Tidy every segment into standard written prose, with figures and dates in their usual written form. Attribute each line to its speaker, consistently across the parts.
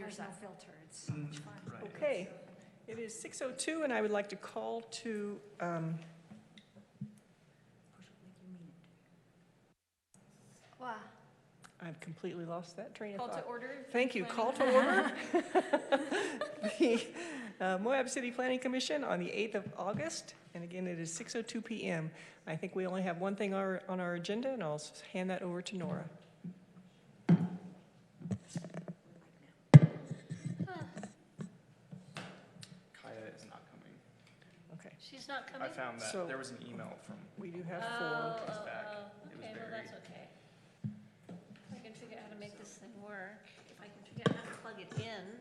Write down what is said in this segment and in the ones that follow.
Speaker 1: There's no filter. It's so much fun.
Speaker 2: Right.
Speaker 3: Okay, it is 6:02, and I would like to call to,
Speaker 1: Push it like you mean it. Wow.
Speaker 3: I've completely lost that train of
Speaker 4: Call
Speaker 3: thought.
Speaker 4: to order.
Speaker 3: Thank you. Call to order. The Moab City Planning Commission on the 8th of August, and again, it is 6:02 p.m. I think we only have one thing on our agenda, and I'll hand that over to Nora.
Speaker 2: Kaya is not coming.
Speaker 3: Okay,
Speaker 4: She's not
Speaker 2: I
Speaker 4: coming?
Speaker 2: found that
Speaker 3: So-
Speaker 2: there was an email from,
Speaker 3: we do have
Speaker 4: Oh,
Speaker 3: four.
Speaker 2: It's back. It was
Speaker 4: okay, well,
Speaker 2: very-
Speaker 4: that's okay. If I can figure out how to make this thing work, if I can figure out how to plug it in.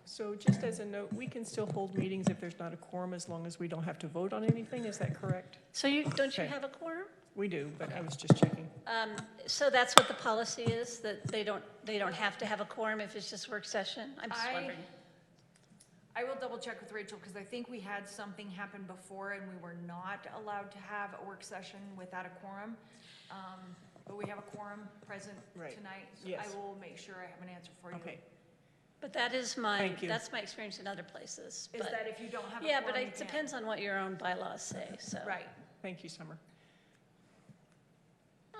Speaker 3: So just as a note, we can still hold meetings if there's not a quorum, as long as we don't have to vote on anything. Is that correct?
Speaker 4: So don't you
Speaker 3: Okay.
Speaker 4: have a quorum?
Speaker 3: We do, but I was just checking.
Speaker 4: So that's what the policy is, that they don't have to have a quorum if it's just work session? I'm just wondering.
Speaker 5: I will double check with Rachel, because I think we had something happen before and we were not allowed to have a work session without a quorum. But we have a quorum present
Speaker 3: Right.
Speaker 5: tonight. So
Speaker 3: Yes.
Speaker 5: I will make sure I have an answer for you.
Speaker 3: Okay,
Speaker 4: But that is
Speaker 3: Thank you.
Speaker 4: that's my experience in other places.
Speaker 5: Is
Speaker 4: but-
Speaker 5: that if you don't have a
Speaker 4: Yeah,
Speaker 5: quorum,
Speaker 4: but
Speaker 5: you
Speaker 4: it
Speaker 5: can't?
Speaker 4: depends on what your own bylaws say, so.
Speaker 5: Right.
Speaker 3: thank you, Summer.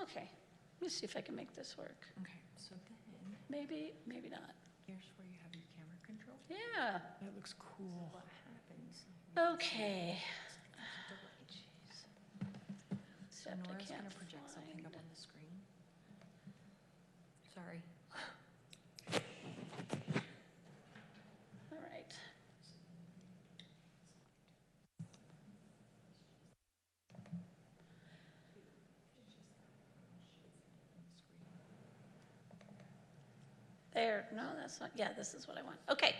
Speaker 4: Okay, let me see if I can make this work.
Speaker 5: Okay, so then,
Speaker 4: Maybe, maybe not.
Speaker 5: here's where you have your camera control.
Speaker 4: Yeah,
Speaker 3: That looks cool.
Speaker 5: What happens?
Speaker 4: okay.
Speaker 5: So
Speaker 4: Except I
Speaker 5: Nora's
Speaker 4: can't
Speaker 5: gonna project something
Speaker 4: find-
Speaker 5: up on the screen. Sorry.
Speaker 4: All right. There, no, that's not, yeah, this is what I want. Okay.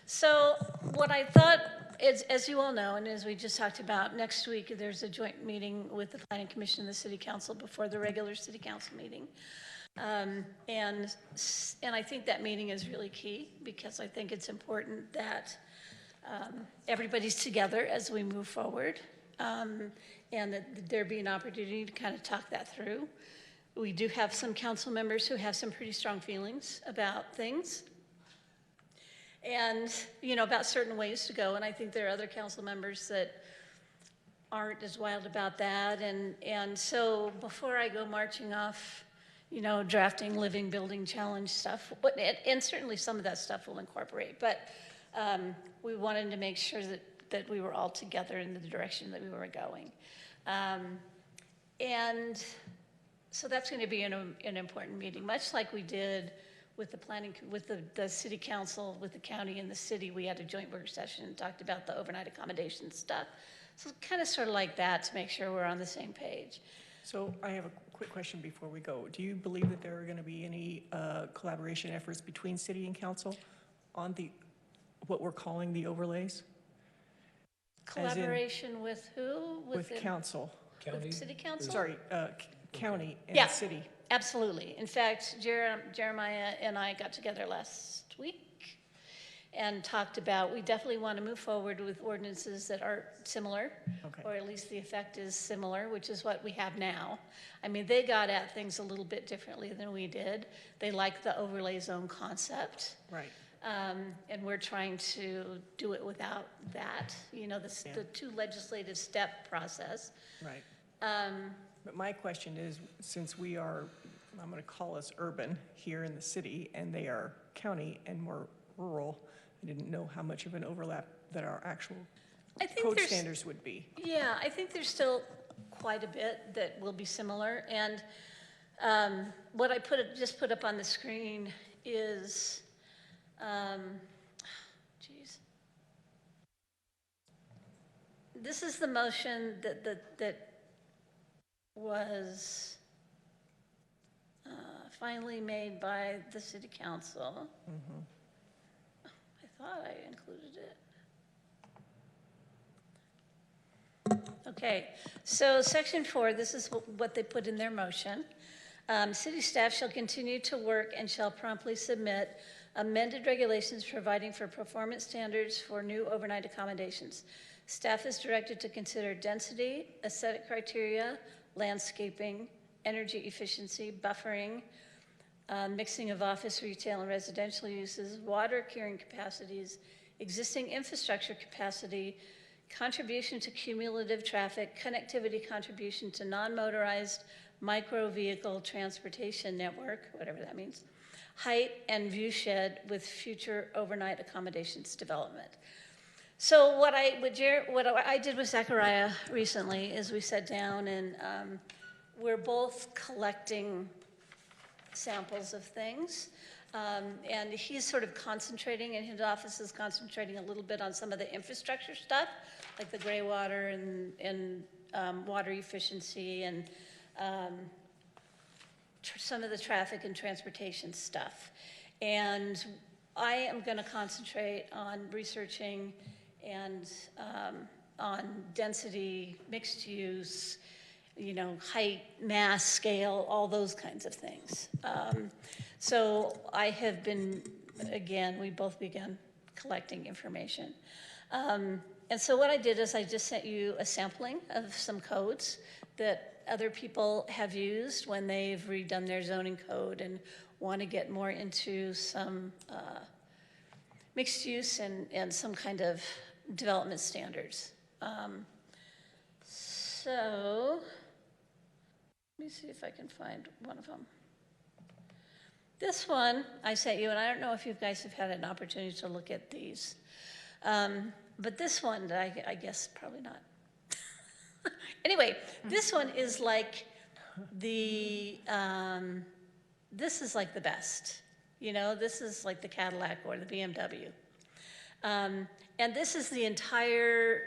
Speaker 4: So what I thought is, as you all know, and as we just talked about, next week there's a joint meeting with the Planning Commission and the City Council before the regular City Council meeting. And I think that meeting is really key, because I think it's important that everybody's together as we move forward, and that there be an opportunity to kind of talk that through. We do have some council members who have some pretty strong feelings about things and, about certain ways to go. And I think there are other council members that aren't as wild about that. And so before I go marching off, drafting living, building challenge stuff, and certainly some of that stuff we'll incorporate, but we wanted to make sure that we were all together in the direction that we were going. And so that's going to be an important meeting, much like we did with the planning, with the city council, with the county and the city. We had a joint work session and talked about the overnight accommodation stuff. So kind of sort of like that, to make sure we're on the same page.
Speaker 3: So I have a quick question before we go. Do you believe that there are going to be any collaboration efforts between city and council on what we're calling the overlays?
Speaker 4: Collaboration with who?
Speaker 3: With
Speaker 4: the-
Speaker 3: council.
Speaker 4: With city council?
Speaker 3: Sorry, county and
Speaker 4: Yeah.
Speaker 3: city.
Speaker 4: Absolutely. In fact, Jeremiah and I got together last week and talked about, we definitely want to move forward with ordinances that are similar,
Speaker 3: Okay.
Speaker 4: or at least the effect is similar, which is what we have now. I mean, they got at things a little bit differently than we did. They like the overlay zone concept.
Speaker 3: Right.
Speaker 4: And we're trying to do it without that, the two legislative step process.
Speaker 3: Right. But my question is, since we are, I'm going to call us urban here in the city, and they are county and more rural, I didn't know how much of an overlap that our actual
Speaker 4: I think
Speaker 3: code
Speaker 4: there's-
Speaker 3: standards would be.
Speaker 4: Yeah, I think there's still quite a bit that will be similar. And what I just put up on the screen is, geez. This is the motion that was finally made by the city council. I thought I included it. Okay, so section 4, this is what they put in their motion. City staff shall continue to work and shall promptly submit amended regulations providing for performance standards for new overnight accommodations. Staff is directed to consider density, aesthetic criteria, landscaping, energy efficiency, buffering, mixing of office, retail, and residential uses, water carrying capacities, existing infrastructure capacity, contribution to cumulative traffic, connectivity contribution to non-motorized micro vehicle transportation network, whatever that means, height and view shed with future overnight accommodations development. So what I did with Zachariah recently is we sat down and we're both collecting samples of things. And he's sort of concentrating, and his office is concentrating a little bit on some of the infrastructure stuff, like the gray water and water efficiency and some of the traffic and transportation stuff. And I am going to concentrate on researching and on density, mixed use, height, mass, scale, all those kinds of things. So I have been, again, we both began collecting information. And so what I did is I just sent you a sampling of some codes that other people have used when they've redone their zoning code and want to get more into some mixed use and some kind of development standards. So let me see if I can find one of them. This one I sent you, and I don't know if you guys have had an opportunity to look at these. But this one, I guess probably not. Anyway, this one is like this is like the best. This is like the Cadillac or the BMW. And this is the entire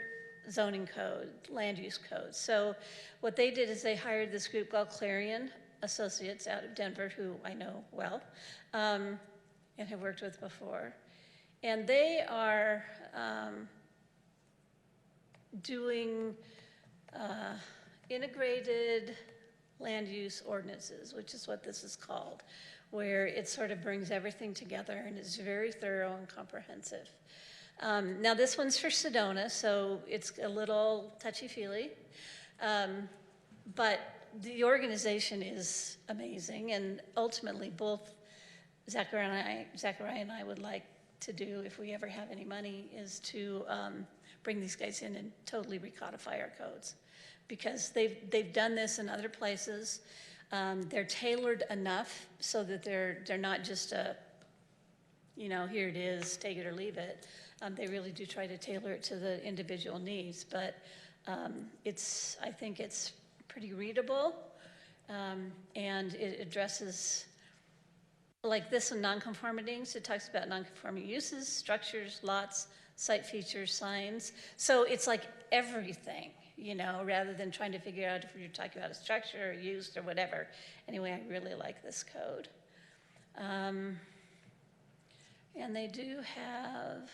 Speaker 4: zoning code, land use code. So what they did is they hired this group called Clarion Associates out of Denver, who I know well, and have worked with before. And they are doing integrated land use ordinances, which is what this is called, where it sort of brings everything together and is very thorough and comprehensive. Now this one's for Sedona, so it's a little touchy-feely, but the organization is amazing, and ultimately both Zachariah and I would like to do, if we ever have any money, is to bring these guys in and totally recodify our codes, because they've done this in other places. They're tailored enough so that they're not just a, here it is, take it or leave it. They really do try to tailor it to the individual needs, but I think it's pretty readable, and it addresses, like this in nonconformities, it talks about nonconforming uses, structures, lots, site features, signs. So it's like everything, rather than trying to figure out if you're talking about a structure or use or whatever. Anyway, I really like this code. And they do have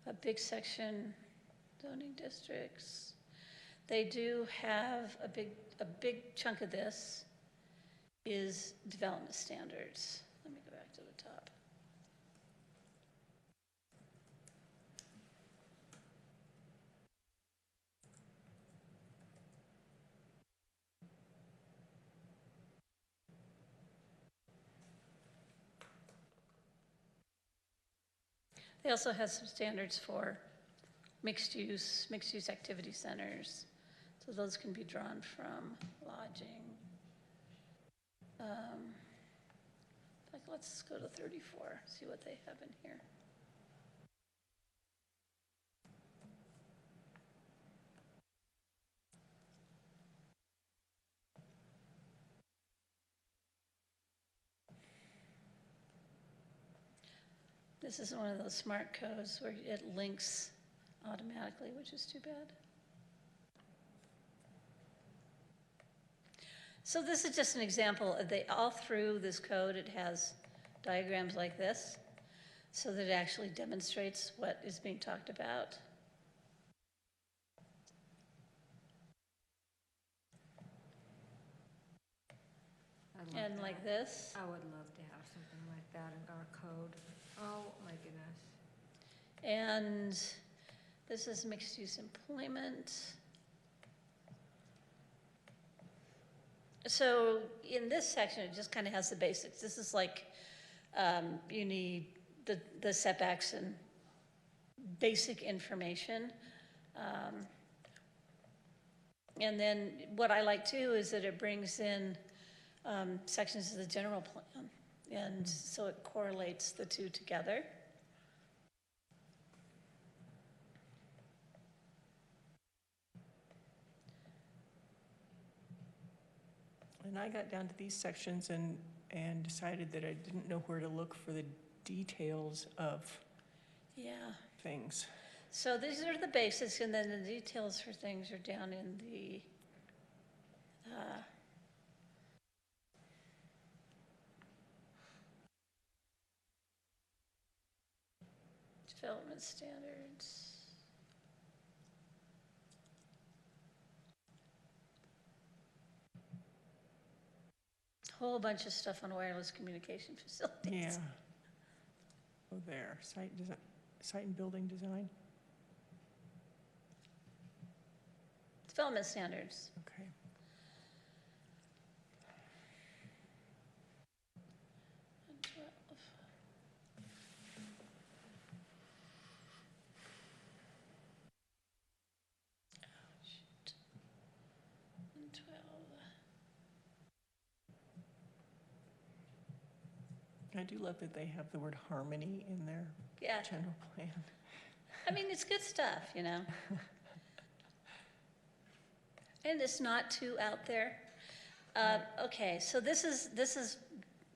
Speaker 4: a big section, zoning districts. They do have a big chunk of this is development standards. Let me go back to the top. They also have some standards for mixed use activity centers. So those can be drawn from lodging. Let's go to 34, see what they have in here. This is one of those smart codes where it links automatically, which is too bad. So this is just an example. All through this code, it has diagrams like this, so that it actually demonstrates what is being talked about. And like this.
Speaker 1: I would love to have something like that in our code. Oh, my goodness.
Speaker 4: And this is mixed use employment. So in this section, it just kind of has the basics. This is like, you need the setbacks and basic information. And then what I like too is that it brings in sections of the general plan. And so it correlates the two together.
Speaker 3: And I got down to these sections and decided that I didn't know where to look for the details of
Speaker 4: Yeah.
Speaker 3: things.
Speaker 4: So these are the basics, and then the details for things are down in the development standards. Whole bunch of stuff on wireless communication facilities.
Speaker 3: Yeah. Oh, there, site and building design,
Speaker 4: Development standards.
Speaker 3: okay.
Speaker 4: And 12. Oh, shoot. And 12.
Speaker 3: I do love that they have the word harmony in their
Speaker 4: Yeah,
Speaker 3: general plan.
Speaker 4: I mean, it's good stuff, you know? And it's not too out there. Okay, so this is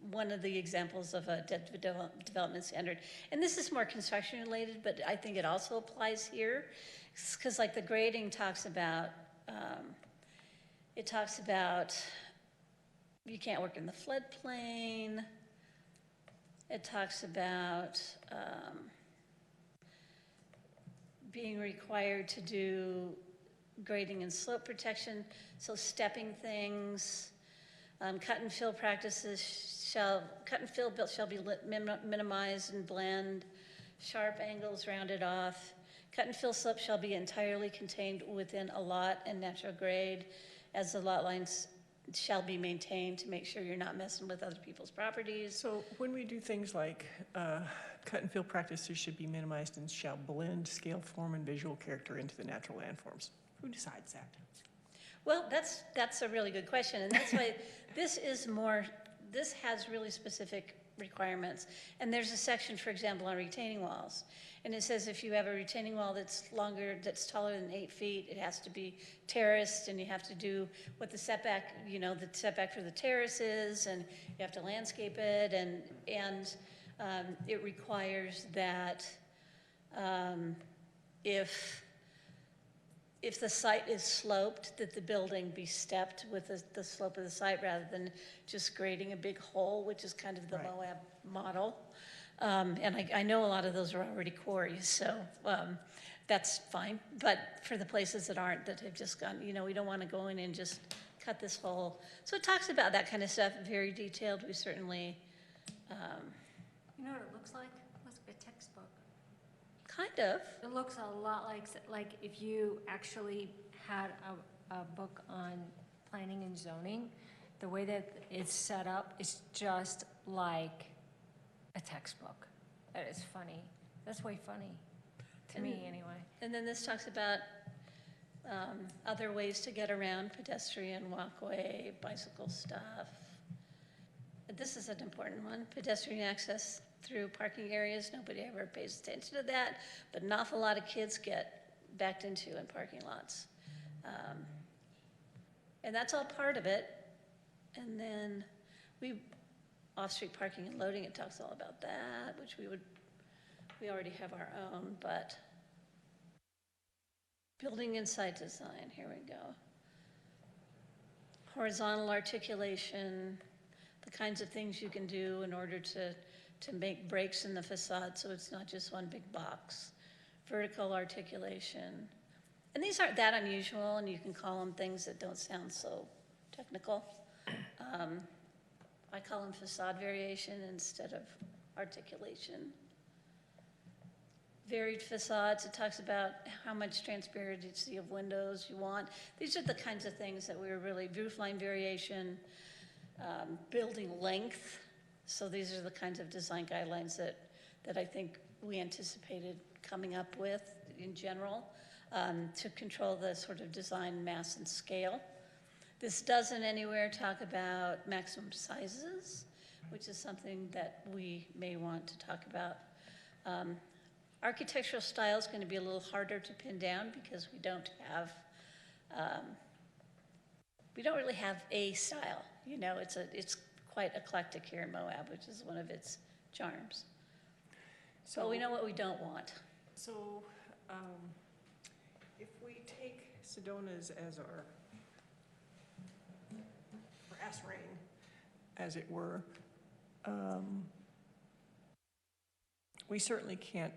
Speaker 4: one of the examples of a development standard. And this is more construction related, but I think it also applies here. Because like the grading talks about, you can't work in the floodplain. It talks about being required to do grading and slope protection, so stepping things. Cut and fill practices shall be minimized and blend. Sharp angles rounded off. Cut and fill slope shall be entirely contained within a lot and natural grade, as the lot lines shall be maintained to make sure you're not messing with other people's properties.
Speaker 3: So when we do things like cut and fill practices should be minimized and shall blend scale, form, and visual character into the natural landforms, who decides that?
Speaker 4: Well, that's a really good question, and that's why this has really specific requirements. And there's a section, for example, on retaining walls. And it says if you have a retaining wall that's taller than 8 feet, it has to be terraced, and you have to do what the setback for the terrace is, and you have to landscape it, and it requires that if the site is sloped, that the building be stepped with the slope of the site rather than just grading a big hole, which is kind of the
Speaker 3: Right.
Speaker 4: Moab model. And I know a lot of those are already quarries, so that's fine. But for the places that aren't, that have just gone, we don't want to go in and just cut this hole. So it talks about that kind of stuff, very detailed. We certainly,
Speaker 1: You know what it looks like? It looks like a textbook.
Speaker 4: kind of.
Speaker 1: It looks a lot like if you actually had a book on planning and zoning, the way that it's set up is just like a textbook. That is funny. That's way funny, to me anyway.
Speaker 4: And then this talks about other ways to get around, pedestrian walkway, bicycle stuff. This is an important one, pedestrian access through parking areas. Nobody ever pays attention to that, but an awful lot of kids get backed into in parking lots. And that's all part of it. And then off-street parking and loading, it talks all about that, which we already have our own, but building and site design, here we go. Horizontal articulation, the kinds of things you can do in order to make breaks in the facade so it's not just one big box. Vertical articulation. And these aren't that unusual, and you can call them things that don't sound so technical. I call them facade variation instead of articulation. varied facades. It talks about how much transparency of windows you want. These are the kinds of things that we were really, roofline variation, building length. So these are the kinds of design guidelines that I think we anticipated coming up with in general to control the sort of design mass and scale. This doesn't anywhere talk about maximum sizes, which is something that we may want to talk about. Architectural style is going to be a little harder to pin down because we don't really have a style. You know, it's quite eclectic here in Moab, which is one of its charms. So we know what we don't want.
Speaker 3: So, if we take Sedona's as our brass ring, as it were, we certainly can't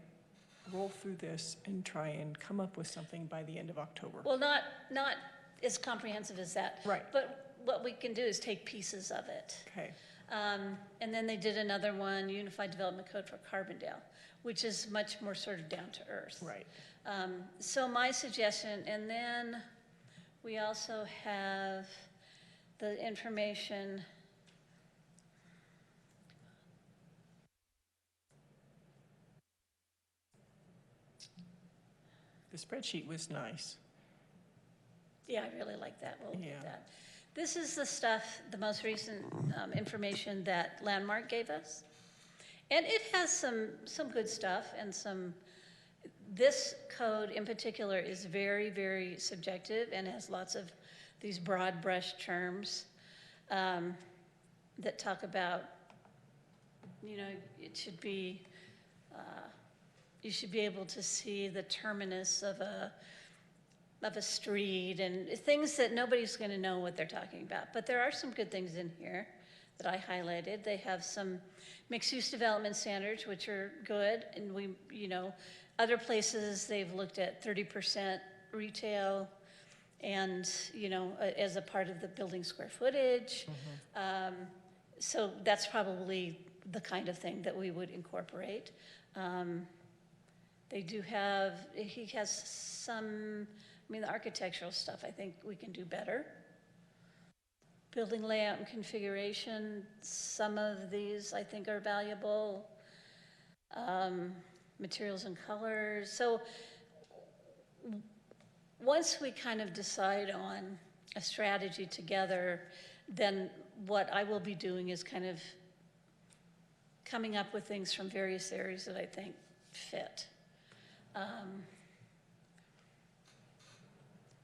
Speaker 3: roll through this and try and come up with something by the end of October.
Speaker 4: Well, not as comprehensive as that.
Speaker 3: Right.
Speaker 4: But what we can do is take pieces of it.
Speaker 3: Okay.
Speaker 4: And then they did another one, Unified Development Code for Carbondale, which is much more sort of down to earth.
Speaker 3: Right.
Speaker 4: So my suggestion, and then we also have the information.
Speaker 3: The spreadsheet was nice.
Speaker 4: Yeah, I really like that. We'll look
Speaker 3: Yeah.
Speaker 4: at that. This is the stuff, the most recent information that Landmark gave us. And it has some good stuff and this code in particular is very, very subjective and has lots of these broad brush terms that talk about, you know, it should be, you should be able to see the terminus of a street and things that nobody's going to know what they're talking about. But there are some good things in here that I highlighted. They have some mixed-use development standards, which are good. And we, you know, other places they've looked at 30% retail and, you know, as a part of the building square footage. So that's probably the kind of thing that we would incorporate. They do have, he has some, I mean, the architectural stuff, I think we can do better. Building layout and configuration, some of these I think are valuable. Materials and colors. So once we kind of decide on a strategy together, then what I will be doing is kind of coming up with things from various areas that I think fit.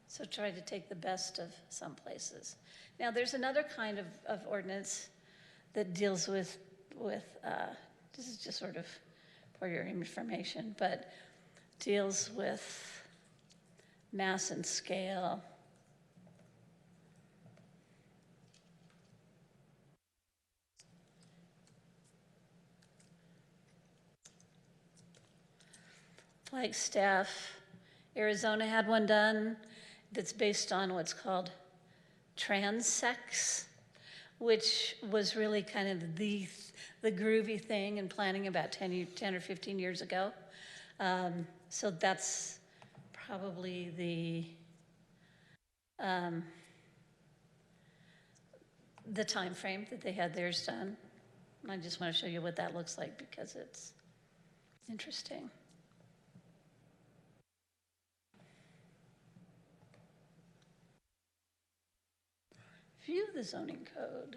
Speaker 4: So try to take the best of some places. Now, there's another kind of ordinance that deals with this is just sort of for your information, but deals with mass and scale. Flagstaff, Arizona had one done that's based on what's called transects, which was really kind of the groovy thing in planning about 10 or 15 years ago. So that's probably the time frame that they had theirs done. And I just want to show you what that looks like because it's interesting. View the zoning code.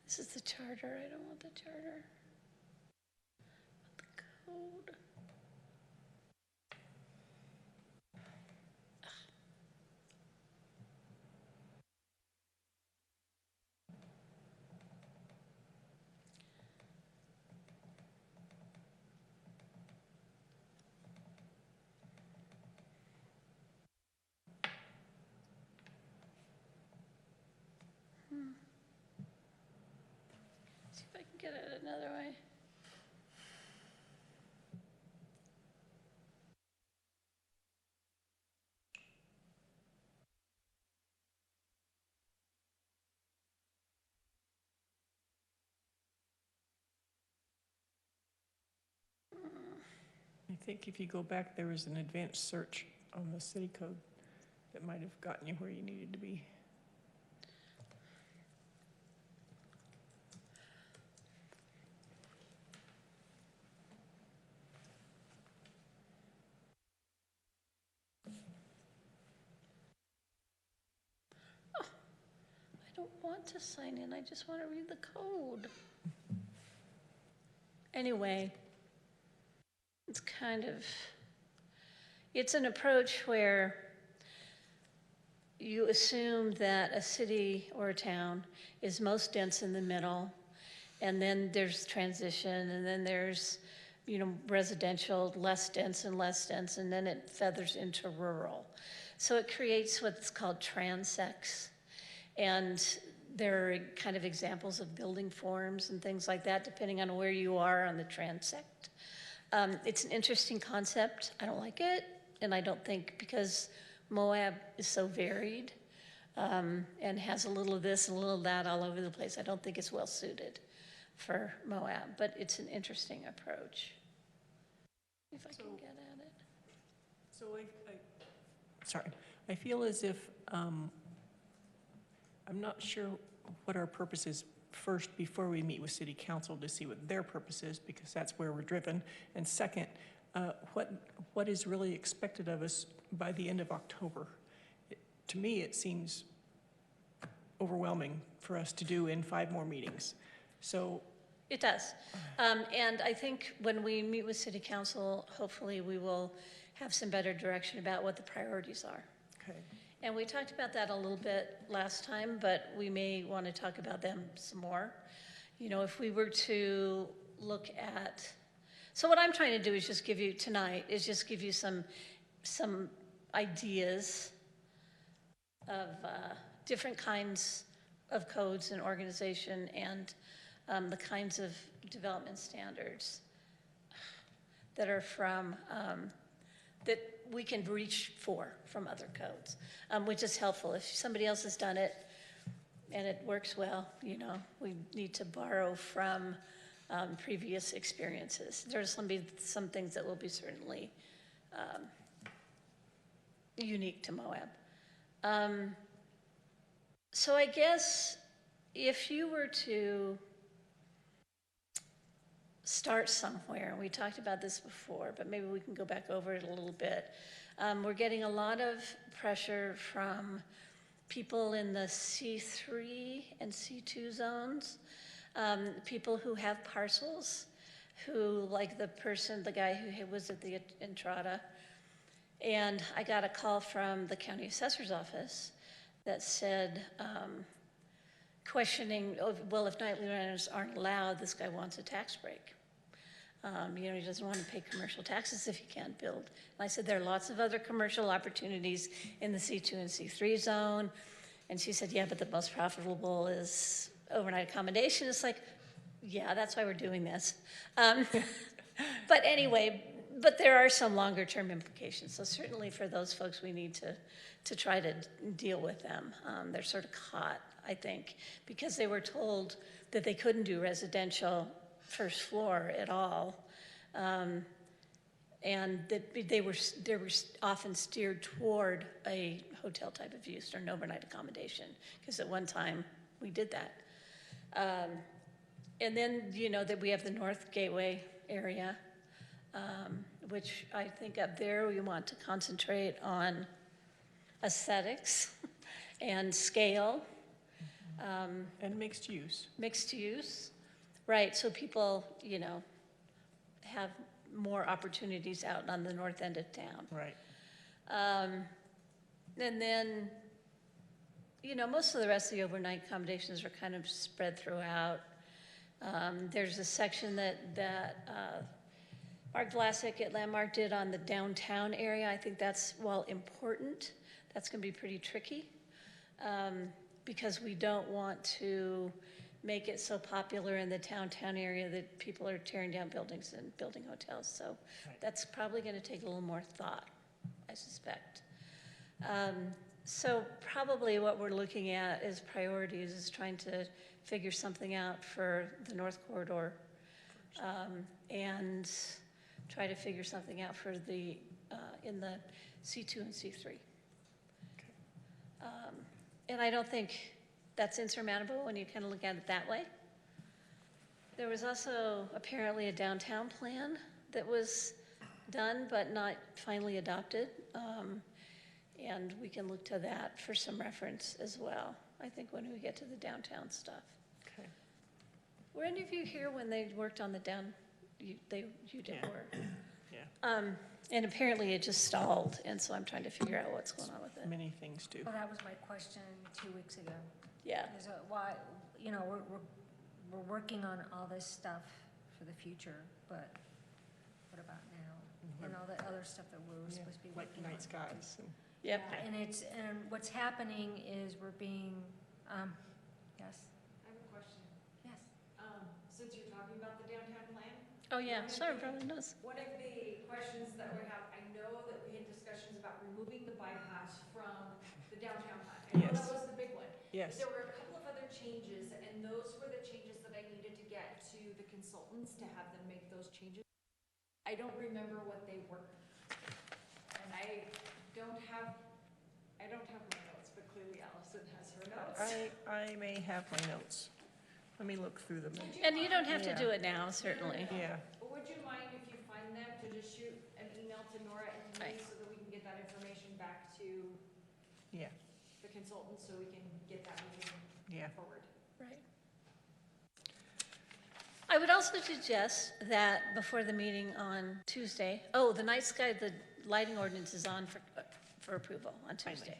Speaker 4: This is the charter. I don't want the charter. The code. See if I can at it another way.
Speaker 3: I think if you go back, there was an advanced search on the city code that might have gotten you where you needed to be.
Speaker 4: I don't want to sign in, I just want to read the code. Anyway, it's kind of, it's an approach where you assume that a city or a town is most dense in the middle, and then there's transition, and then there's, residential, less dense, and then it feathers into rural. So it creates what's called transects. And there are kind of examples of building forms and things like that, depending on where you are on the transect. It's an interesting concept. I don't like it, and I don't think, because Moab is so varied and has a little of this and a little of that all over the place, I don't think it's well suited for Moab, but it's an interesting approach. If I can get at it.
Speaker 3: So I feel as if, I'm not sure what our purpose is first before we meet with city council to see what their purpose is, because that's where we're driven. And second, what is really expected of us by the end of October? To me, it seems overwhelming for us to do in 5 more meetings. So
Speaker 4: It does. And I think when we meet with city council, hopefully we will have some better direction about what the priorities are.
Speaker 3: okay.
Speaker 4: And we talked about that a little bit last time, but we may want to talk about them some more. If we were to look at, so what I'm trying to do is just give you tonight, is just give you some ideas of different kinds of codes and organization and the kinds of development standards that are from, that we can reach for from other codes, which is helpful. If somebody else has done it and it works well, we need to borrow from previous experiences. There's some things that will be certainly unique to Moab. So I guess if you were to start somewhere, and we talked about this before, but maybe we can go back over it a little bit. We're getting a lot of pressure from people in the C3 and C2 zones, people who have parcels, who, like the guy who was at the Entrada. And I got a call from the county assessor's office that said, questioning, well, if nightly renters aren't allowed, this guy wants a tax break. He doesn't want to pay commercial taxes if he can't build. And I said, there are lots of other commercial opportunities in the C2 and C3 zone. And she said, yeah, but the most profitable is overnight accommodation. It's like, yeah, that's why we're doing this. But anyway, but there are some longer term implications. So certainly for those folks, we need to try to deal with them. They're sort of caught, I think, because they were told that they couldn't do residential first floor at all, and that they were often steered toward a hotel type of use or an overnight accommodation, because at one time we did that. And then that we have the North Gateway area, which I think up there we want to concentrate on aesthetics and scale.
Speaker 3: And mixed use.
Speaker 4: Mixed use. Right, so people, have more opportunities out on the north end of town.
Speaker 3: Right.
Speaker 4: And then, most of the rest of the overnight accommodations are kind of spread throughout. There's a section that Mark Vlasic at Landmark did on the downtown area. I think that's, while important, that's going to be pretty tricky because we don't want to make it so popular in the downtown area that people are tearing down buildings and building hotels. So
Speaker 3: Right.
Speaker 4: that's probably going to take a little more thought, I suspect. So probably what we're looking at is priorities, is trying to figure something out for the North Corridor, and try to figure something out for the, in the C2 and C3. And I don't think that's insurmountable when you kind of look at it that way. There was also apparently a downtown plan that was done but not finally adopted. And we can look to that for some reference as well, I think, when we get to the downtown stuff.
Speaker 3: Okay.
Speaker 4: Were any of you here when they worked on the you did
Speaker 3: Yeah.
Speaker 4: work?
Speaker 3: Yeah,
Speaker 4: And apparently it just stalled, and so I'm trying to figure out what's going on with it.
Speaker 3: many things do.
Speaker 1: Well, that was my question 2 weeks ago.
Speaker 4: Yeah,
Speaker 1: Is why, you know, we're working on all this stuff for the future, but what about now? And all the other stuff that we were
Speaker 3: Yeah,
Speaker 1: supposed to be
Speaker 3: like
Speaker 1: working on.
Speaker 3: night skies. And
Speaker 4: yep.
Speaker 1: Yeah, and what's happening is we're being, yes,
Speaker 5: I have a question.
Speaker 1: yes.
Speaker 5: Since you're talking about the downtown plan,
Speaker 4: Oh, yeah, sorry, probably knows.
Speaker 5: one of the questions that we have, I know that we had discussions about removing the bypass from the downtown plan. I know
Speaker 3: Yes.
Speaker 5: that was the big one.
Speaker 3: Yes,
Speaker 5: There were a couple of other changes, and those were the changes that I needed to get to the consultants to have them make those changes. I don't remember what they were. And I don't have my notes, but clearly Allison has her notes.
Speaker 3: I may have my notes. Let me look through them.
Speaker 4: And you don't have to
Speaker 3: Yeah.
Speaker 4: do it now, certainly.
Speaker 3: Yeah,
Speaker 5: But would you mind if you find them to just shoot an email to Nora and to me
Speaker 4: Right.
Speaker 5: so that we can get that information back to
Speaker 3: yeah,
Speaker 5: the consultants so we can get that moving
Speaker 3: yeah.
Speaker 5: forward?
Speaker 4: Right. I would also suggest that before the meeting on Tuesday, the night sky, the lighting ordinance is on for approval on Tuesday.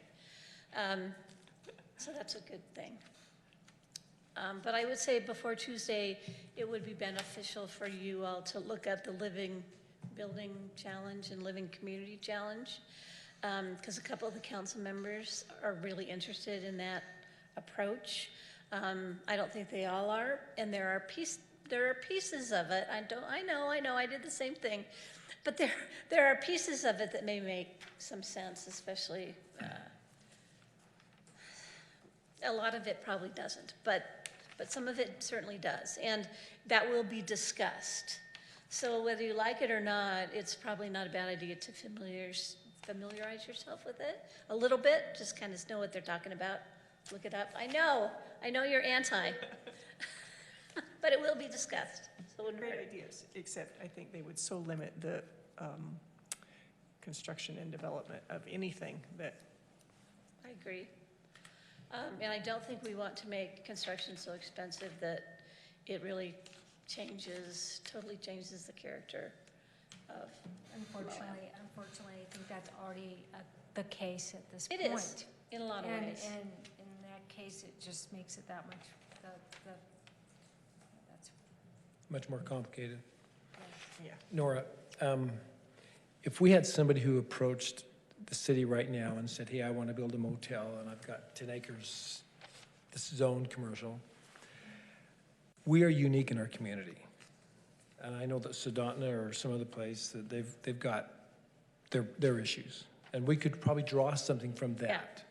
Speaker 4: So that's a good thing. But I would say before Tuesday, it would be beneficial for you all to look at the Living Building Challenge and Living Community Challenge, because a couple of the council members are really interested in that approach. I don't think they all are, and there are pieces of it. I know, I did the same thing, but there are pieces of it that may make some sense, especially. A lot of it probably doesn't, but some of it certainly does, and that will be discussed. So whether you like it or not, it's probably not a bad idea to familiarize yourself with it a little bit, just kind of know what they're talking about, look it up. I know you're anti, but it will be discussed, so it wouldn't
Speaker 3: Great
Speaker 4: hurt.
Speaker 3: ideas, except I think they would so limit the construction and development of anything that,
Speaker 4: I agree. And I don't think we want to make construction so expensive that it really totally changes the character of.
Speaker 1: Unfortunately, I think that's already the case at this
Speaker 4: It
Speaker 1: point.
Speaker 4: is, in a lot of
Speaker 1: And
Speaker 4: ways.
Speaker 1: in that case, it just makes it that much, that's,
Speaker 6: Much more complicated.
Speaker 3: yeah.
Speaker 6: Nora, if we had somebody who approached the city right now and said, hey, I want to build a motel and I've got 10 acres, this is zoned commercial, we are unique in our community. And I know that Sedona or some other place, that they've got their issues. And we could probably draw something from that.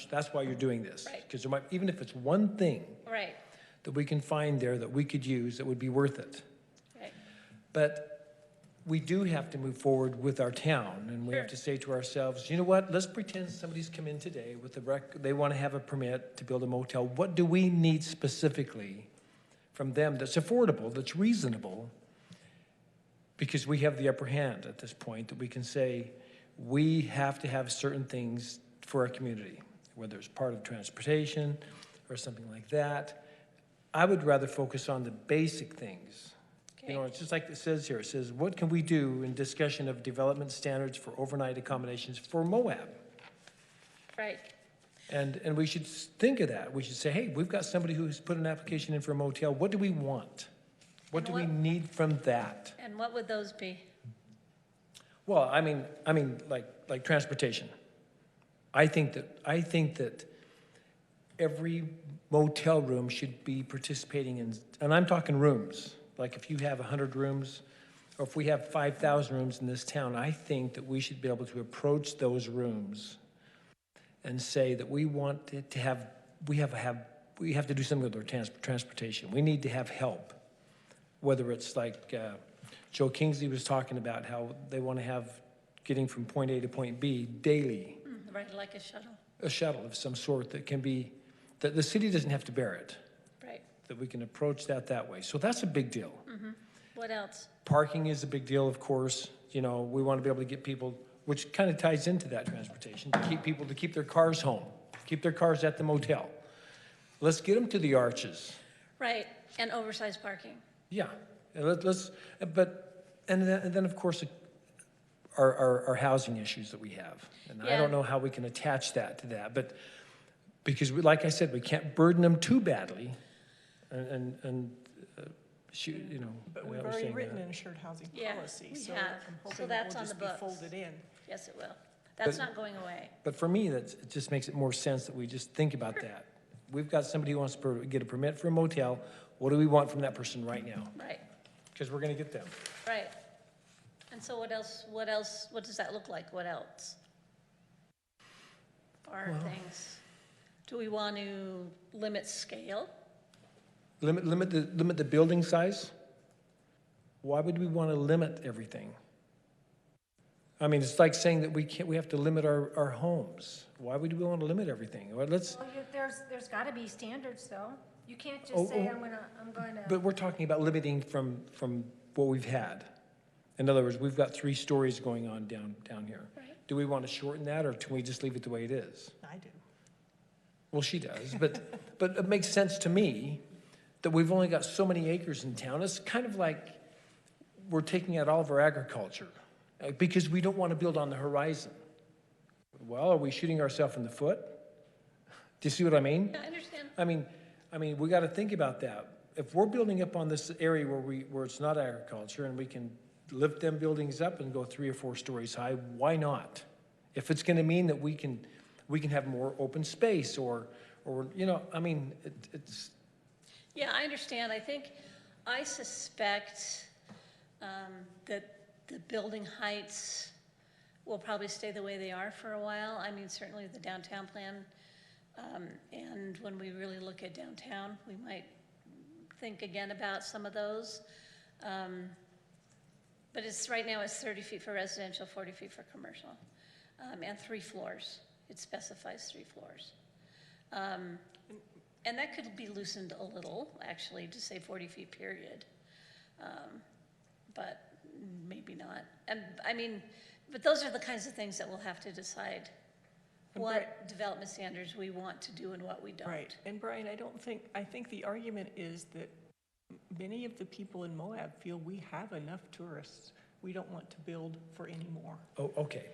Speaker 6: That's why you're doing this.
Speaker 4: Right.
Speaker 6: Because even if it's one thing
Speaker 4: Right,
Speaker 6: that we can find there that we could use, that would be worth it.
Speaker 4: right.
Speaker 6: But we do have to move forward with our town, and we have
Speaker 4: Sure.
Speaker 6: to say to ourselves, you know what, let's pretend somebody's come in today with they want to have a permit to build a motel. What do we need specifically from them that's affordable, that's reasonable? Because we have the upper hand at this point, that we can say, we have to have certain things for our community, whether it's part of transportation or something like that. I would rather focus on the basic things. You know, it's just like it says here. It says, what can we do in discussion of development standards for overnight accommodations for Moab?
Speaker 4: Right,
Speaker 6: And we should think of that. We should say, hey, we've got somebody who's put an application in for a motel. What do we want? What
Speaker 4: And
Speaker 6: do we
Speaker 4: what-
Speaker 6: need from that?
Speaker 4: and what would those be?
Speaker 6: Well, I mean, like transportation. I think that every motel room should be participating in, and I'm talking rooms, like if you have 100 rooms, or if we have 5,000 rooms in this town, I think that we should be able to approach those rooms and say that we want to have, we have to do something with our transportation. We need to have help, whether it's like Joe Kingsley was talking about how they want to have getting from point A to point B daily,
Speaker 4: Right, like a shuttle,
Speaker 6: a shuttle of some sort that can be, that the city doesn't have to bear it,
Speaker 4: right.
Speaker 6: that we can approach that way. So that's a big deal.
Speaker 4: What else?
Speaker 6: Parking is a big deal, of course. You know, we want to be able to get people, which kind of ties into that transportation, to keep people, to keep their cars home, keep their cars at the motel. Let's get them to the arches.
Speaker 4: Right, and oversized parking.
Speaker 6: Yeah, and then of course, our housing issues that we have. And I
Speaker 4: Yeah.
Speaker 6: don't know how we can attach that to that, but because we, like I said, we can't burden them too badly shoot, you know.
Speaker 3: But
Speaker 6: we
Speaker 3: we've
Speaker 6: always
Speaker 3: already
Speaker 6: saying
Speaker 3: written
Speaker 6: that.
Speaker 3: an assured housing
Speaker 4: Yeah,
Speaker 3: policy,
Speaker 4: we
Speaker 3: so
Speaker 4: have.
Speaker 3: I'm
Speaker 4: So
Speaker 3: hoping
Speaker 4: that's
Speaker 3: that will
Speaker 4: on the
Speaker 3: just be
Speaker 4: books.
Speaker 3: folded in.
Speaker 4: Yes, it will. That's
Speaker 6: But-
Speaker 4: not going away.
Speaker 6: But for me, it just makes it more sense that we just think about that. We've got somebody who wants to get a permit for a motel. What do we want from that person right now?
Speaker 4: Right,
Speaker 6: Because we're going to get them.
Speaker 4: right. And so what else, what does that look like? What else? Are things, do we want to limit scale?
Speaker 6: Limit the building size? Why would we want to limit everything? I mean, it's like saying that we have to limit our homes. Why would we want to limit everything? Well, let's,
Speaker 1: Well, there's got to be standards, though. You can't
Speaker 6: Oh,
Speaker 1: just say,
Speaker 6: oh.
Speaker 1: I'm going to.
Speaker 6: but we're talking about limiting from what we've had. In other words, we've got 3 stories going on down here.
Speaker 4: Right.
Speaker 6: Do we want to shorten that, or can we just leave it the way it is?
Speaker 3: I do.
Speaker 6: Well, she does, but it makes sense to me that we've only got so many acres in town. It's kind of like we're taking out all of our agriculture because we don't want to build on the horizon. Well, are we shooting ourselves in the foot? Do you see what I mean?
Speaker 4: Yeah, I understand.
Speaker 6: I mean, we got to think about that. If we're building up on this area where it's not agriculture and we can lift them buildings up and go 3 or 4 stories high, why not? If it's going to mean that we can have more open space or you know, I mean, it's.
Speaker 4: Yeah, I understand. I suspect that the building heights will probably stay the way they are for a while. I mean, certainly the downtown plan, and when we really look at downtown, we might think again about some of those. But right now it's 30 feet for residential, 40 feet for commercial, and 3 floors. It specifies 3 floors. And that could be loosened a little, actually, to say 40 feet period. But maybe not. And I mean, but those are the kinds of things that we'll have to decide what development standards we want to do and what we don't.
Speaker 3: Right, and Brian, I think the argument is that many of the people in Moab feel we have enough tourists. We don't want to build for any more.
Speaker 6: Oh, okay.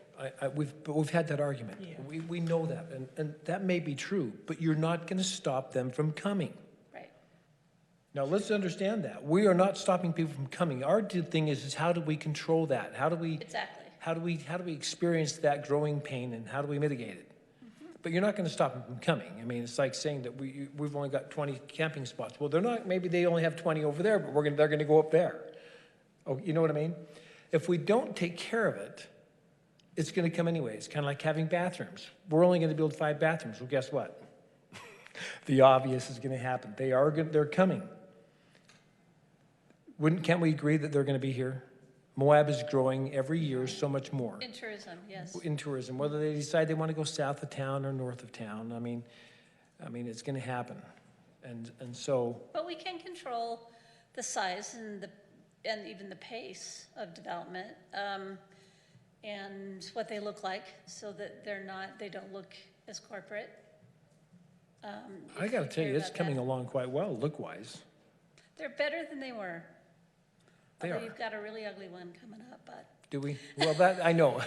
Speaker 6: We've had that argument.
Speaker 3: Yeah.
Speaker 6: We know that, and that may be true, but you're not going to stop them from coming.
Speaker 4: Right.
Speaker 6: Now, let's understand that. We are not stopping people from coming. Our thing is how do we control that? How do we
Speaker 4: Exactly.
Speaker 6: experience that growing pain, and how do we mitigate it? But you're not going to stop them from coming. I mean, it's like saying that we've only got 20 camping spots. Well, they're not. Maybe they only have 20 over there, but they're going to go up there. Oh, you know what I mean? If we don't take care of it, it's going to come anyway. It's kind of like having bathrooms. We're only going to build 5 bathrooms. Well, guess what? The obvious is going to happen. They're coming. Can't we agree that they're going to be here? Moab is growing every year so much more.
Speaker 4: In tourism, yes.
Speaker 6: In tourism, whether they decide they want to go south of town or north of town, I mean, it's going to happen. And so,
Speaker 4: But we can control the size and even the pace of development, and what they look like, so that they don't look as corporate.
Speaker 6: I got to tell you, it's coming along quite well, look-wise.
Speaker 4: They're better than they were.
Speaker 6: They
Speaker 4: Although
Speaker 6: are.
Speaker 4: you've got a really ugly one coming up, but.
Speaker 6: Do we? Well, that, I know.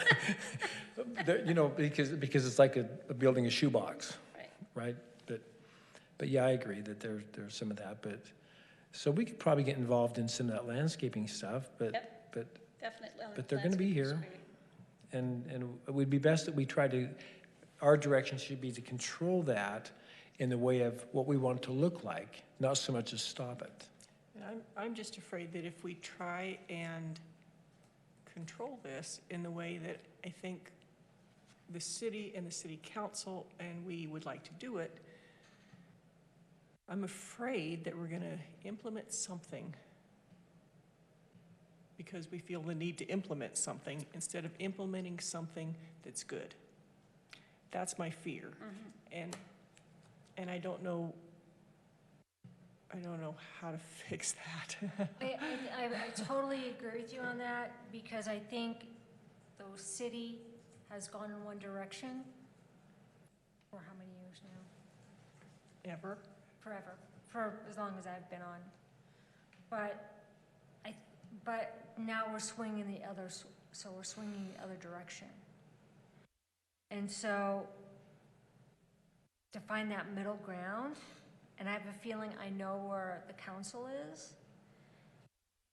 Speaker 6: You know, because it's like building a shoebox,
Speaker 4: Right.
Speaker 6: right? But yeah, I agree that there's some of that, but, so we could probably get involved in some of that landscaping stuff, but
Speaker 4: Definitely.
Speaker 6: But they're gonna be
Speaker 4: Landscaping's
Speaker 6: here.
Speaker 4: great.
Speaker 6: and it would be best that we try to, our direction should be to control that in the way of what we want it to look like, not so much as stop it.
Speaker 3: And I'm just afraid that if we try and control this in the way that I think the city and the city council and we would like to do it, I'm afraid that we're going to implement something because we feel the need to implement something instead of implementing something that's good. That's my fear. And I don't know how to fix that.
Speaker 1: I totally agree with you on that, because I think the city has gone in one direction for how many years now?
Speaker 3: Ever.
Speaker 1: Forever, for as long as I've been on. But now we're swinging the other, so we're swinging the other direction. And so to find that middle ground, and I have a feeling I know where the council is,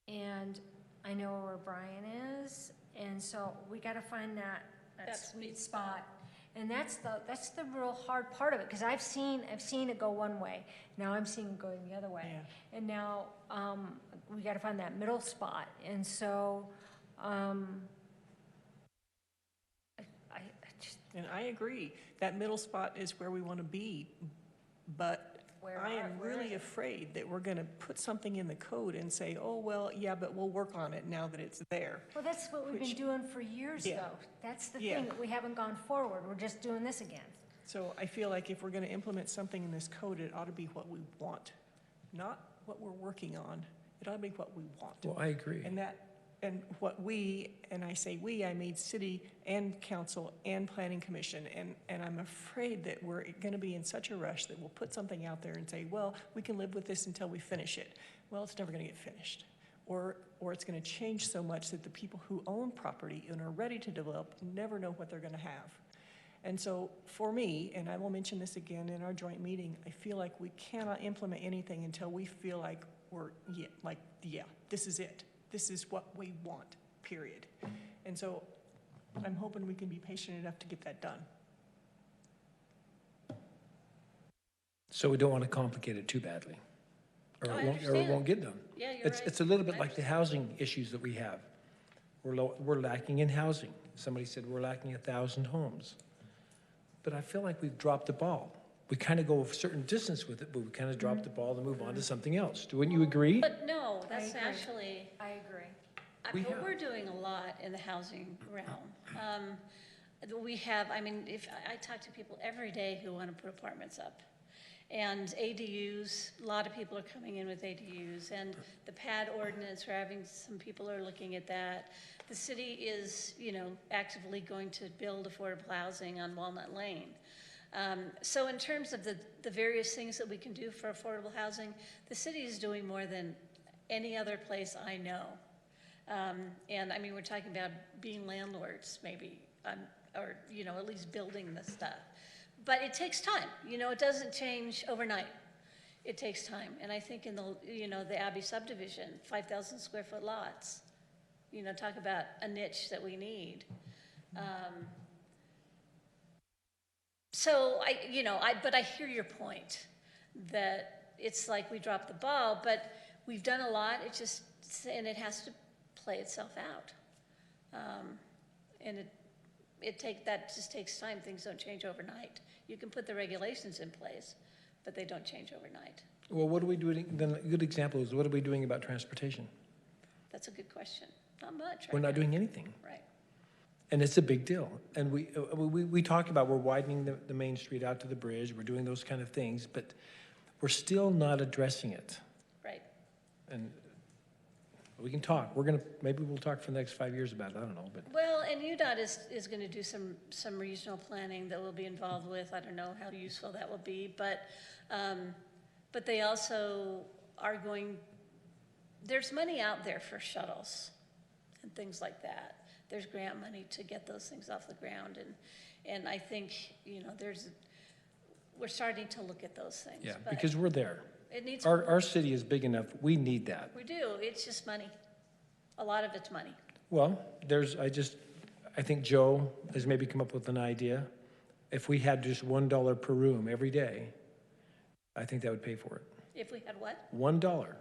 Speaker 1: and I know where Brian is, and so we gotta find that sweet spot. And that's the real hard part of it, because I've seen it go one way, now I'm seeing it going the other way.
Speaker 3: Yeah.
Speaker 1: And now, we gotta find that middle spot, and so, I just,
Speaker 3: And I agree, that middle spot is where we want to be, but I am
Speaker 1: where
Speaker 3: really
Speaker 1: is it?
Speaker 3: afraid that we're going to put something in the code and say, oh, well, yeah, but we'll work on it now that it's there.
Speaker 1: Well, that's what we've been
Speaker 3: Which-
Speaker 1: doing for years,
Speaker 3: Yeah.
Speaker 1: though. That's the
Speaker 3: Yeah.
Speaker 1: thing, that we haven't gone forward, we're just doing this again.
Speaker 3: So I feel like if we're going to implement something in this code, it ought to be what we want, not what we're working on. It ought to be what we want.
Speaker 6: Well, I agree.
Speaker 3: And what we, and I say we, I mean city and council and planning commission, and I'm afraid that we're gonna be in such a rush that we'll put something out there and say, well, we can live with this until we finish it. Well, it's never gonna get finished. Or it's gonna change so much that the people who own property and are ready to develop never know what they're gonna have. And so for me, and I will mention this again in our joint meeting, I feel like we cannot implement anything until we feel like yeah, this is it. This is what we want, period. And so I'm hoping we can be patient enough to get that done.
Speaker 6: So we don't want to complicate it too badly, or
Speaker 4: Oh, I
Speaker 6: it won't, or it
Speaker 4: understand.
Speaker 6: won't get done.
Speaker 4: Yeah, you're
Speaker 6: It's,
Speaker 4: right.
Speaker 6: it's a little bit
Speaker 4: I
Speaker 6: like the housing issues that we have. We're lacking in housing. Somebody said we're lacking 1,000 homes. But I feel like we've dropped the ball. We kind of go a certain distance with it, but we kind of drop the ball and move on to something else. Wouldn't you agree?
Speaker 4: But no, that's
Speaker 1: agree.
Speaker 4: actually,
Speaker 1: I agree.
Speaker 6: We
Speaker 4: but
Speaker 6: have.
Speaker 4: we're doing a lot in the housing realm. We have, I mean, if, I talk to people every day who want to put apartments up. And ADUs, a lot of people are coming in with ADUs, and the pad ordinance, we're having, some people are looking at that. The city is, actively going to build affordable housing on Walnut Lane. So in terms of the various things that we can do for affordable housing, the city is doing more than any other place I know. And I mean, we're talking about being landlords maybe, or, at least building the stuff. But it takes time, it doesn't change overnight. It takes time. And I think in the Abbey subdivision, 5,000 square foot lots, talk about a niche that we need. So but I hear your point that it's like we dropped the ball, but we've done a lot. And it has to play itself out. And that just takes time. Things don't change overnight. You can put the regulations in place, but they don't change overnight.
Speaker 6: Well, what are we doing? Then a good example is, what are we doing about transportation?
Speaker 4: That's a good question. Not much.
Speaker 6: We're not doing anything.
Speaker 4: Right.
Speaker 6: And it's a big deal. And we talk about, we're widening the main street out to the bridge, we're doing those kind of things, but we're still not addressing it.
Speaker 4: Right.
Speaker 6: And we can talk. Maybe we'll talk for the next 5 years about it, I don't know, but.
Speaker 4: Well, and UDOT is going to do some regional planning that we'll be involved with. I don't know how useful that will be, but they also are there's money out there for shuttles and things like that. There's grant money to get those things off the ground, and I think, we're starting to look at those things.
Speaker 6: Yeah,
Speaker 4: but
Speaker 6: because we're there.
Speaker 4: it needs,
Speaker 6: Our city is big enough, we need that.
Speaker 4: we do, it's just money. A lot of it's money.
Speaker 6: Well, I think Joe has maybe come up with an idea. If we had just $1 per room every day, I think that would pay for it.
Speaker 4: If we had what?
Speaker 6: $1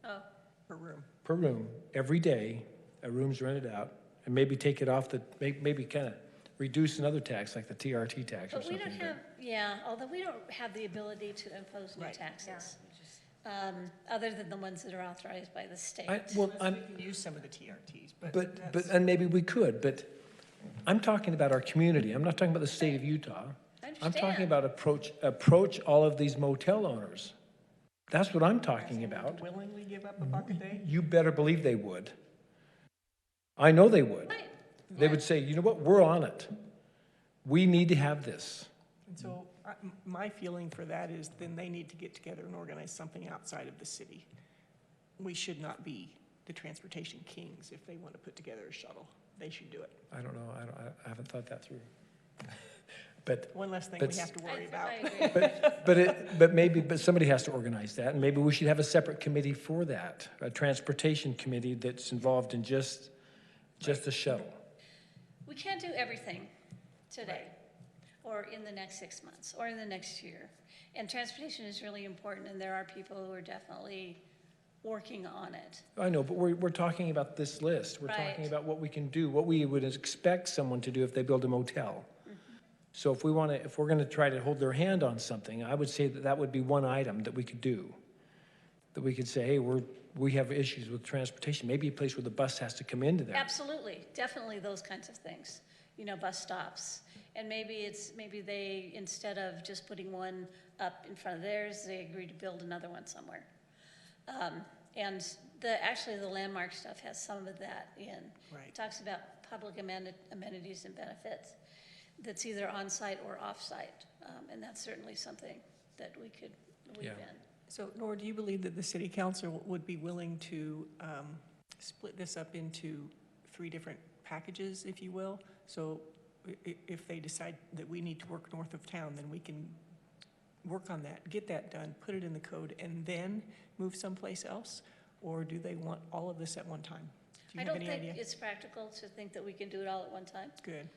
Speaker 4: Oh,
Speaker 3: Per room.
Speaker 6: per room, every day, a room's rented out, and maybe take it off the, maybe kind of reduce another tax, like the TRT tax or
Speaker 4: but we
Speaker 6: something.
Speaker 4: don't have, yeah, although we don't have the ability to impose new
Speaker 3: Right.
Speaker 4: taxes, other than the ones that are authorized by the state.
Speaker 6: Well,
Speaker 3: We can use some of the TRTs, but
Speaker 6: but,
Speaker 3: that's-
Speaker 6: and maybe we could, but I'm talking about our community. I'm not talking about the state of Utah.
Speaker 4: I
Speaker 6: I'm talking
Speaker 4: understand.
Speaker 6: about approach all of these motel owners. That's what I'm talking
Speaker 3: asking them
Speaker 6: about.
Speaker 3: to willingly give up $1 a day?
Speaker 6: You better believe they would. I know they would.
Speaker 4: Right.
Speaker 6: They would say, you know what, we're on it. We need to have this.
Speaker 3: And so my feeling for that is then they need to get together and organize something outside of the city. We should not be the transportation kings if they want to put together a shuttle. They should do it.
Speaker 6: I don't know, I haven't thought that through. But,
Speaker 3: One less thing we
Speaker 6: But-
Speaker 3: have to worry about.
Speaker 4: I agree.
Speaker 6: but somebody has to organize that, and maybe we should have a separate committee for that, a transportation committee that's involved in just the shuttle.
Speaker 4: We can't do everything today, or in the next 6 months, or in the next year. And transportation is really important, and there are people who are definitely working on it.
Speaker 6: I know, but we're talking about this list. We're talking
Speaker 4: Right.
Speaker 6: about what we can do, what we would expect someone to do if they build a motel. So if we're gonna try to hold their hand on something, I would say that would be one item that we could do. That we could say, hey, we have issues with transportation, maybe a place where the bus has to come into there.
Speaker 4: Absolutely, definitely those kinds of things, bus stops. And maybe they, instead of just putting one up in front of theirs, they agree to build another one somewhere. And actually, the landmark stuff has some of that in.
Speaker 3: Right.
Speaker 4: It talks about public amenities and benefits that's either on-site or off-site. And that's certainly something that we could weave
Speaker 6: Yeah.
Speaker 4: in.
Speaker 3: So Nora, do you believe that the city council would be willing to split this up into 3 different packages, if you will? So if they decide that we need to work north of town, then we can work on that, get that done, put it in the code, and then move someplace else? Or do they want all of this at one time? Do
Speaker 4: I
Speaker 3: you have
Speaker 4: don't
Speaker 3: any idea?
Speaker 4: think it's practical to think that we can do it all at one time.
Speaker 3: Good,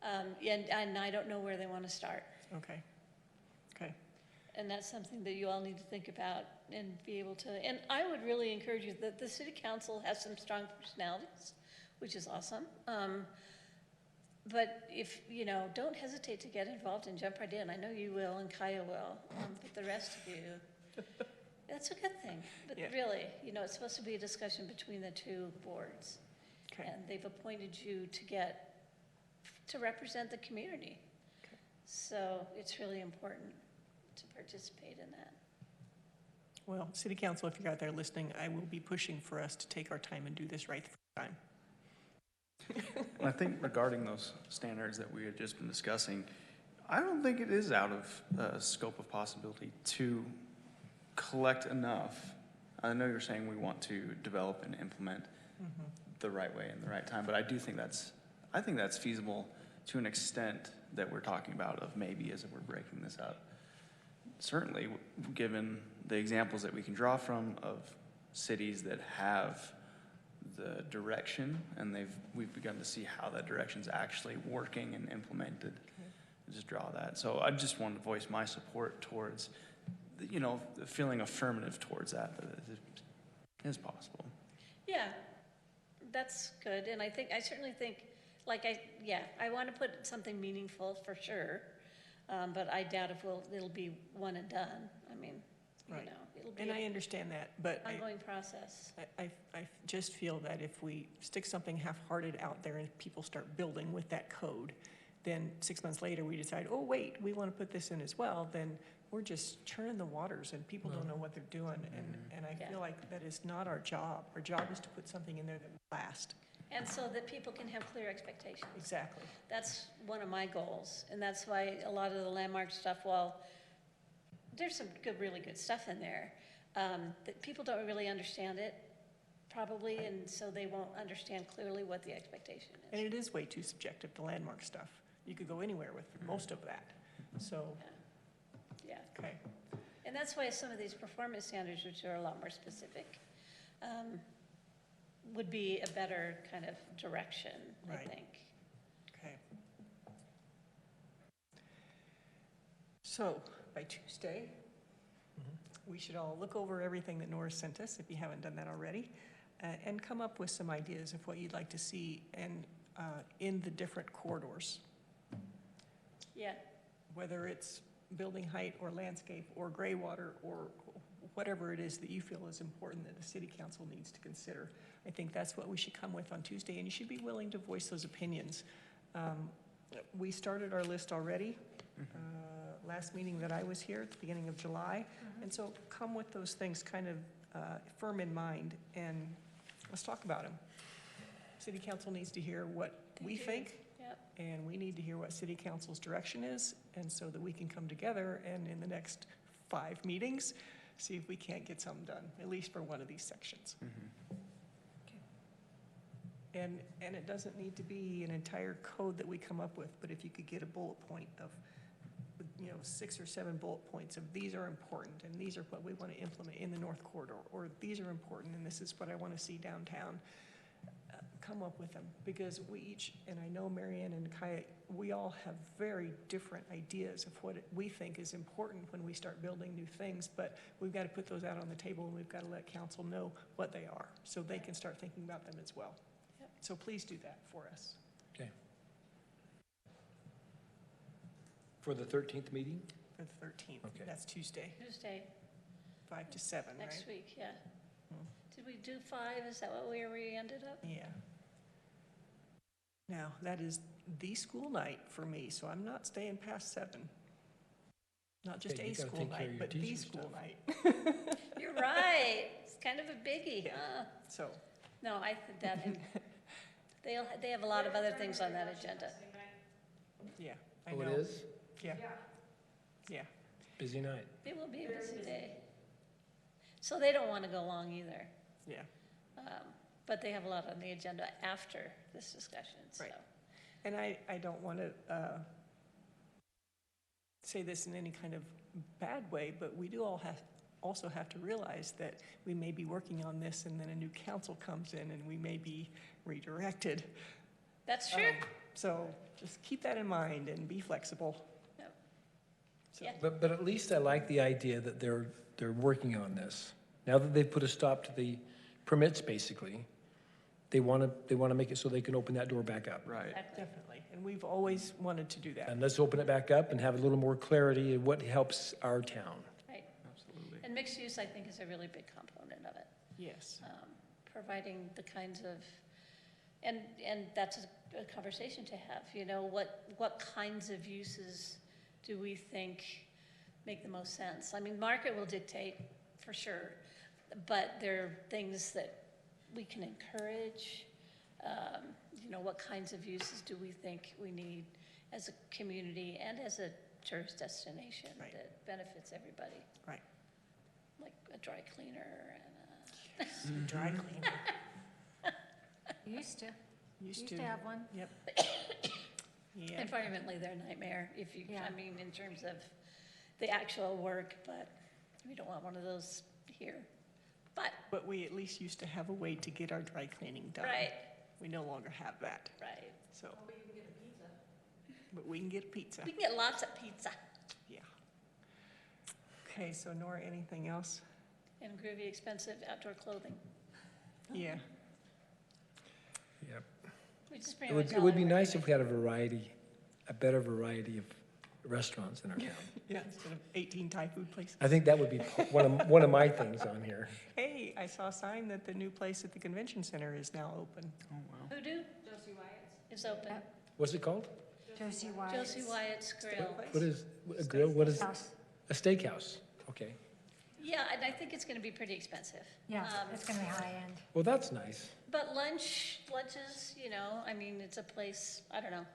Speaker 4: And I don't know where they want to start.
Speaker 3: okay. Okay,
Speaker 4: And that's something that you all need to think about and be able to, and I would really encourage you, that the city council has some strong personalities, which is awesome. But if, don't hesitate to get involved and jump right in. I know you will and Kaya will, but the rest of you, that's a good thing. But
Speaker 3: Yeah.
Speaker 4: really, it's supposed to be a discussion between the 2 boards.
Speaker 3: okay.
Speaker 4: And they've appointed you to represent the community.
Speaker 3: Okay.
Speaker 4: So it's really important to participate in that.
Speaker 3: Well, city council, if you're out there listening, I will be pushing for us to take our time and do this right the first time.
Speaker 2: And I think regarding those standards that we had just been discussing, I don't think it is out of scope of possibility to collect enough. I know you're saying we want to develop and implement the right way and the right time, but I think that's feasible to an extent that we're talking about of maybe as we're breaking this up. Certainly, given the examples that we can draw from of cities that have the direction, and we've begun to see how that direction's actually working and implemented. Just draw that. So I just wanted to voice my support towards, feeling affirmative towards that it is possible.
Speaker 4: Yeah, that's good, and I certainly think, I want to put something meaningful for sure, but I doubt if it'll be one and done. I mean,
Speaker 3: Right.
Speaker 4: it'll be
Speaker 3: And I
Speaker 4: an
Speaker 3: understand that, but
Speaker 4: ongoing process.
Speaker 3: I just feel that if we stick something half-hearted out there and people start building with that code, then 6 months later, we decide, oh, wait, we want to put this in as well, then we're just churning the waters and people don't know what they're doing. And I
Speaker 4: Yeah.
Speaker 3: feel like that is not our job. Our job is to put something in there that will last.
Speaker 4: And so that people can have clear expectations.
Speaker 3: Exactly.
Speaker 4: That's one of my goals, and that's why a lot of the landmark stuff, while there's some really good stuff in there, that people don't really understand it, probably, and so they won't understand clearly what the expectation
Speaker 3: And
Speaker 4: is.
Speaker 3: it is way too subjective, the landmark stuff. You could go anywhere with most of that. So,
Speaker 4: Yeah,
Speaker 3: okay.
Speaker 4: and that's why some of these performance standards, which are a lot more specific, would be a better kind of direction, I
Speaker 3: Right.
Speaker 4: think.
Speaker 3: Okay. So, by Tuesday, we should all look over everything that Nora sent us, if you haven't done that already, and come up with some ideas of what you'd like to see and in the different corridors,
Speaker 4: Yeah,
Speaker 3: whether it's building height or landscape or gray water or whatever it is that you feel is important that the city council needs to consider. I think that's what we should come with on Tuesday, and you should be willing to voice those opinions. We started our list already, last meeting that I was here at the beginning of July, and so come with those things kind of firm in mind, and let's talk about them. City council needs to hear what we think,
Speaker 4: yep.
Speaker 3: and we need to hear what city council's direction is, and so that we can come together and in the next 5 meetings, see if we can't get something done, at least for one of these sections. And it doesn't need to be an entire code that we come up with, but if you could get a bullet point of, 6 or 7 bullet points of these are important, and these are what we want to implement in the North Corridor, or these are important, and this is what I want to see downtown. Come up with them, because we each, and I know Marianne and Kaya, we all have very different ideas of what we think is important when we start building new things, but we've got to put those out on the table, and we've got to let council know what they are, so they can start thinking about them as well.
Speaker 4: Yep.
Speaker 3: So please do that for us.
Speaker 6: Okay. For the 13th meeting?
Speaker 3: For the 13th.
Speaker 6: Okay.
Speaker 3: That's Tuesday,
Speaker 4: Tuesday,
Speaker 3: 5 to 7, right?
Speaker 4: next week, yeah.
Speaker 3: Hmm.
Speaker 4: Did we do 5? Is that where we ended up?
Speaker 3: Yeah. Now, that is the school night for me, so I'm not staying past 7. Not just
Speaker 6: Okay,
Speaker 3: a
Speaker 6: you gotta
Speaker 3: school
Speaker 6: take care of
Speaker 3: night,
Speaker 6: your
Speaker 3: but the
Speaker 6: teaching
Speaker 3: school
Speaker 6: stuff.
Speaker 3: night.
Speaker 4: You're right. It's kind of a biggie,
Speaker 3: Yeah.
Speaker 4: huh?
Speaker 3: So,
Speaker 4: No, I think that, they have a lot of other things on that agenda.
Speaker 3: yeah, I
Speaker 6: Oh,
Speaker 3: know.
Speaker 6: it is?
Speaker 3: Yeah. Yeah.
Speaker 6: Busy night.
Speaker 4: It will be a busy day. So they don't want to go long either.
Speaker 3: Yeah.
Speaker 4: But they have a lot on the agenda after this discussion, so.
Speaker 3: Right. And I don't want to say this in any kind of bad way, but we do also have to realize that we may be working on this and then a new council comes in and we may be redirected.
Speaker 4: That's true.
Speaker 3: So just keep that in mind and be flexible.
Speaker 4: Yep.
Speaker 3: So,
Speaker 4: Yeah.
Speaker 6: But at least I like the idea that they're working on this. Now that they've put a stop to the permits, basically, they want to make it so they can open that door back up.
Speaker 2: Right.
Speaker 4: Exactly.
Speaker 3: Definitely. And we've always wanted to do that.
Speaker 6: And let's open it back up and have a little more clarity in what helps our town.
Speaker 4: Right.
Speaker 2: Absolutely.
Speaker 4: And mixed use, I think, is a really big component of it.
Speaker 3: Yes.
Speaker 4: Providing the kinds of, and that's a conversation to have, what kinds of uses do we think make the most sense? I mean, market will dictate, for sure, but there are things that we can encourage. What kinds of uses do we think we need as a community and as a tourist destination
Speaker 3: Right.
Speaker 4: that benefits everybody?
Speaker 3: Right.
Speaker 4: Like a dry cleaner and
Speaker 3: Dry cleaner.
Speaker 1: Used to,
Speaker 3: Used
Speaker 1: used
Speaker 3: to.
Speaker 1: to have one.
Speaker 3: Yep. Yeah.
Speaker 4: environmentally, they're a nightmare if you,
Speaker 1: Yeah.
Speaker 4: I mean, in terms of the actual work, but we don't want one of those here.
Speaker 3: But we at least used to have a way to get our dry cleaning done.
Speaker 4: Right,
Speaker 3: We no longer have that,
Speaker 4: right.
Speaker 3: so. But we can get pizza.
Speaker 4: We can get lots of pizza
Speaker 3: Yeah. Okay, so Nora, anything else?
Speaker 4: and groovy, expensive outdoor clothing.
Speaker 3: Yeah.
Speaker 6: Yep.
Speaker 4: We just pretty
Speaker 6: It
Speaker 4: much.
Speaker 6: would be nice if we had a better variety of restaurants in our town.
Speaker 3: Yeah, instead of 18 Thai food places.
Speaker 6: I think that would be one of my things on here.
Speaker 3: Hey, I saw a sign that the new place at the convention center is now open.
Speaker 2: Oh, wow.
Speaker 4: Hoodoo? Josie Wyatt's. Is open.
Speaker 6: What's it called?
Speaker 1: Josie Wyatt.
Speaker 4: Josie Wyatt's Grill.
Speaker 6: What is, a grill, what is,
Speaker 1: House.
Speaker 6: a steakhouse? Okay.
Speaker 4: Yeah, and I think it's gonna be pretty expensive.
Speaker 1: Yeah,
Speaker 4: Um,
Speaker 1: it's gonna be high end.
Speaker 6: Well, that's nice.
Speaker 4: But lunches, I mean, it's a place, I don't know.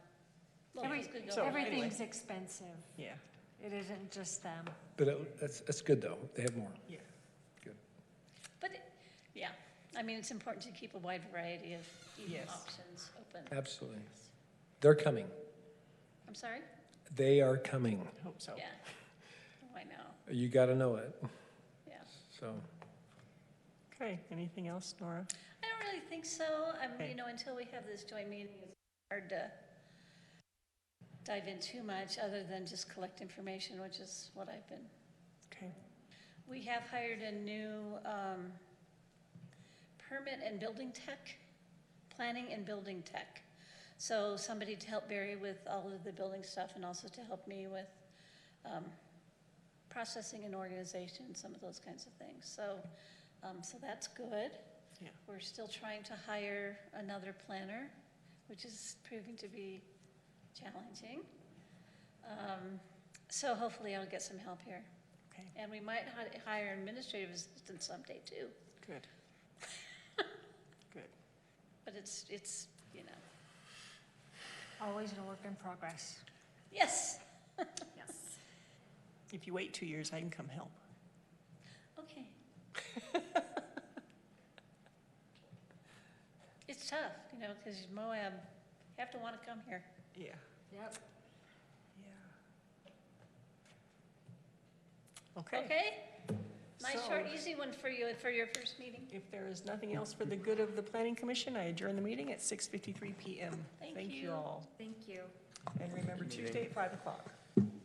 Speaker 4: Locals could go
Speaker 3: so
Speaker 4: anyway.
Speaker 1: Everything's expensive.
Speaker 3: Yeah,
Speaker 1: It isn't just them.
Speaker 6: But that's good, though. They have more.
Speaker 3: yeah.
Speaker 4: But, yeah, I mean, it's important to keep a wide variety of eating
Speaker 3: Yes.
Speaker 4: options open.
Speaker 6: Absolutely. They're coming.
Speaker 4: I'm sorry?
Speaker 6: They are coming.
Speaker 3: I hope so.
Speaker 4: Yeah. Oh, I know,
Speaker 6: You got to know it.
Speaker 4: yeah.
Speaker 6: So,
Speaker 3: Okay, anything else, Nora?
Speaker 4: I don't really think so.
Speaker 3: Okay.
Speaker 4: Until we have this joint meeting, it's hard to dive in too much, other than just collect information, which is what I've been
Speaker 3: Okay,
Speaker 4: We have hired a new permit and building tech, planning and building tech. So somebody to help Barry with all of the building stuff and also to help me with processing and organization, some of those kinds of things. So, so that's good.
Speaker 3: Yeah.
Speaker 4: We're still trying to hire another planner, which is proving to be challenging. So hopefully I'll get some help here.
Speaker 3: Okay,
Speaker 4: And we might hire an administrative assistant someday too,
Speaker 3: good. Good.
Speaker 4: but it's, you know,
Speaker 1: Always a work in progress.
Speaker 4: yes,
Speaker 5: Yes.
Speaker 3: If you wait 2 years, I can come help.
Speaker 4: okay. It's tough, you know, because Moab, you have to want to come here.
Speaker 3: Yeah,
Speaker 1: Yep.
Speaker 3: yeah. Okay.
Speaker 4: Okay? Nice,
Speaker 3: So-
Speaker 4: short, easy one for you for your first meeting.
Speaker 3: If there is nothing else for the good of the Planning Commission, I adjourn the meeting at 6:53 PM.
Speaker 4: Thank
Speaker 3: Thank you
Speaker 4: you.
Speaker 3: all.
Speaker 1: Thank you.
Speaker 3: And remember,
Speaker 2: Meeting.
Speaker 3: Tuesday at 5 o'clock.